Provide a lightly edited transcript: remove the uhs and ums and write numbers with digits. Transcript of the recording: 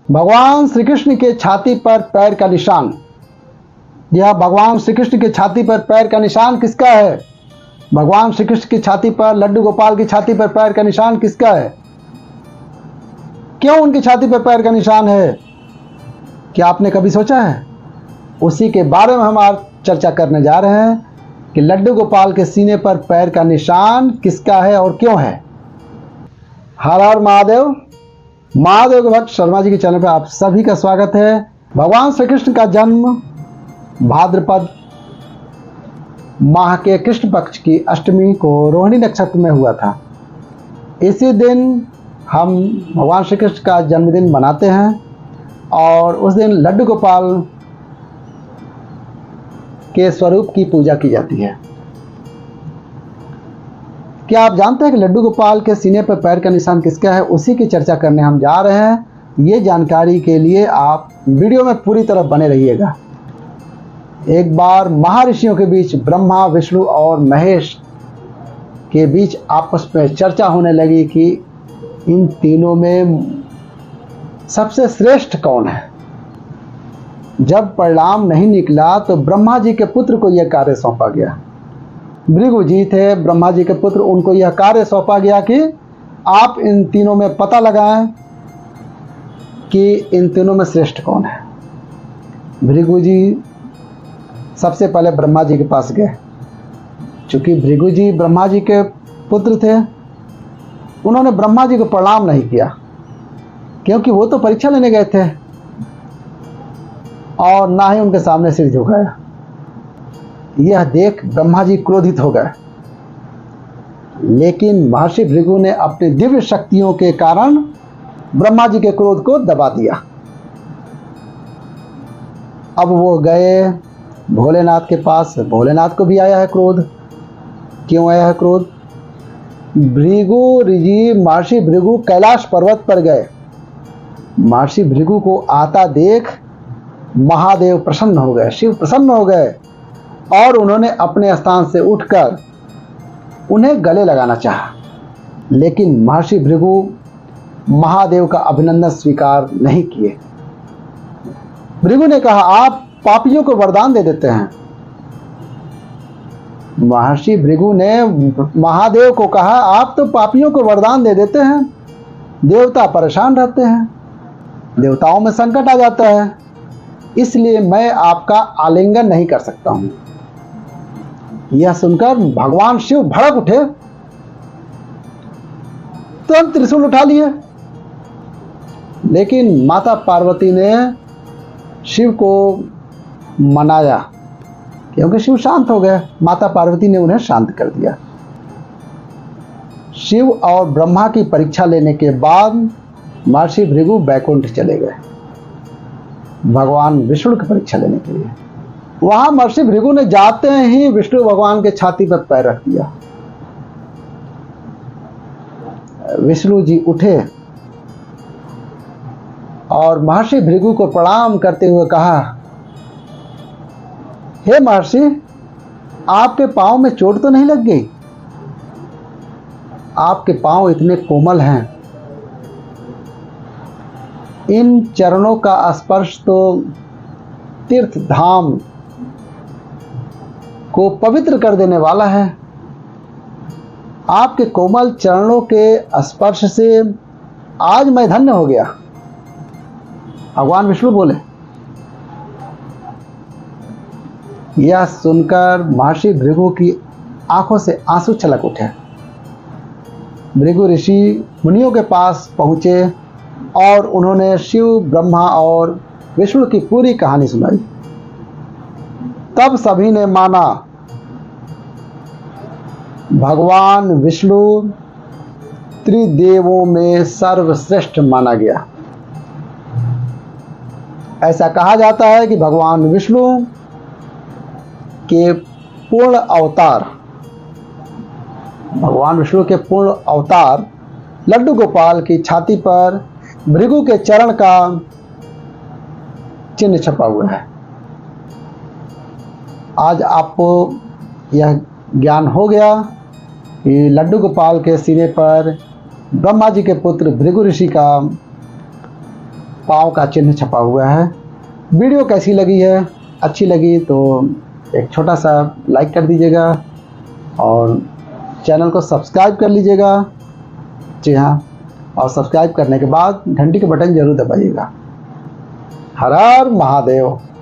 भगवान श्री कृष्ण के छाती पर पैर का निशान। यह भगवान श्री कृष्ण के छाती पर पैर का निशान किसका है? भगवान श्री कृष्ण की छाती पर, लड्डू गोपाल की छाती पर पैर का निशान किसका है? क्यों उनकी छाती पर पैर का निशान है? क्या आपने कभी सोचा है? उसी के बारे में हम आज चर्चा करने जा रहे हैं कि लड्डू गोपाल के सीने पर पैर का निशान किसका है और क्यों है। हर हर महादेव। महादेव के भक्त शर्मा जी के चैनल पर आप सभी का स्वागत है। भगवान श्री कृष्ण का जन्म भाद्रपद माह के कृष्ण पक्ष की अष्टमी को रोहिणी नक्षत्र में हुआ था। इसी दिन हम भगवान श्री कृष्ण का जन्मदिन मनाते हैं और उस दिन लड्डू गोपाल के स्वरूप की पूजा की जाती है। क्या आप जानते हैं कि लड्डू गोपाल के सीने पर पैर का निशान किसका है? उसी की चर्चा करने हम जा रहे हैं। ये जानकारी के लिए आप वीडियो में पूरी तरह बने रहिएगा। एक बार महर्षियों के बीच, ब्रह्मा, विष्णु और महेश के बीच आपस में चर्चा होने लगी कि इन तीनों में सबसे श्रेष्ठ कौन है। जब परिणाम नहीं निकला तो ब्रह्मा जी के पुत्र को यह कार्य सौंपा गया। भृगु जी थे ब्रह्मा जी के पुत्र, उनको यह कार्य सौंपा गया कि आप इन तीनों में पता लगाएं कि इन तीनों में श्रेष्ठ कौन है। भृगु जी सबसे पहले ब्रह्मा जी के पास गए। चूंकि भृगु जी ब्रह्मा जी के पुत्र थे, उन्होंने ब्रह्मा जी को प्रणाम नहीं किया क्योंकि वो तो परीक्षा लेने गए थे, और ना ही उनके सामने सिर झुकाया। यह देख ब्रह्मा जी क्रोधित हो गए, लेकिन महर्षि भृगु ने अपनी दिव्य शक्तियों के कारण ब्रह्मा जी के क्रोध को दबा दिया। अब वो गए भोलेनाथ के पास। भोलेनाथ को भी आया है क्रोध। क्यों आया है क्रोध? भृगु जी, महर्षि भृगु कैलाश पर्वत पर गए। महर्षि भृगु को आता देख महादेव प्रसन्न हो गए, शिव प्रसन्न हो गए, और उन्होंने अपने स्थान से उठकर उन्हें गले लगाना चाहा। लेकिन महर्षि भृगु महादेव का अभिनंदन स्वीकार नहीं किए। भृगु ने कहा, आप पापियों को वरदान दे देते हैं। महर्षि भृगु ने महादेव को कहा, आप तो पापियों को वरदान दे देते हैं, देवता परेशान रहते हैं, देवताओं में संकट आ जाता है, इसलिए मैं आपका आलिंगन नहीं कर सकता हूं। यह सुनकर भगवान शिव भड़क उठे, तुरंत त्रिशूल उठा लिए। लेकिन माता पार्वती ने शिव को मनाया क्योंकि शिव शांत हो गए। माता पार्वती ने उन्हें शांत कर दिया। शिव और ब्रह्मा की परीक्षा लेने के बाद महर्षि भृगु बैकुंठ चले गए भगवान विष्णु की परीक्षा लेने के लिए। वहां महर्षि भृगु ने जाते ही विष्णु भगवान के छाती पर पैर रख दिया। विष्णु जी उठे और महर्षि भृगु को प्रणाम करते हुए कहा, हे महर्षि, आपके पांव में चोट तो नहीं लग गई? आपके पांव इतने कोमल हैं, इन चरणों का स्पर्श तो तीर्थ धाम को पवित्र कर देने वाला है। आपके कोमल चरणों के स्पर्श से आज मैं धन्य हो गया। भगवान विष्णु बोले। यह सुनकर महर्षि भृगु की आंखों से आंसू छलक उठे। भृगु ऋषि मुनियों के पास पहुंचे और उन्होंने शिव, ब्रह्मा और विष्णु की पूरी कहानी सुनाई। तब सभी ने माना भगवान विष्णु त्रिदेवों में सर्वश्रेष्ठ माना गया। ऐसा कहा जाता है कि भगवान विष्णु के पूर्ण अवतार, भगवान विष्णु के पूर्ण अवतार लड्डू गोपाल की छाती पर भृगु के चरण का चिन्ह छपा हुआ है। आज आपको यह ज्ञान हो गया कि लड्डू गोपाल के सीने पर ब्रह्मा जी के पुत्र भृगु ऋषि का पाँव का चिन्ह छपा हुआ है। वीडियो कैसी लगी है? अच्छी लगी तो एक छोटा सा लाइक कर दीजिएगा और चैनल को सब्सक्राइब कर लीजिएगा। जी हाँ, और सब्सक्राइब करने के बाद घंटी के बटन जरूर दबाइएगा। हर हर महादेव।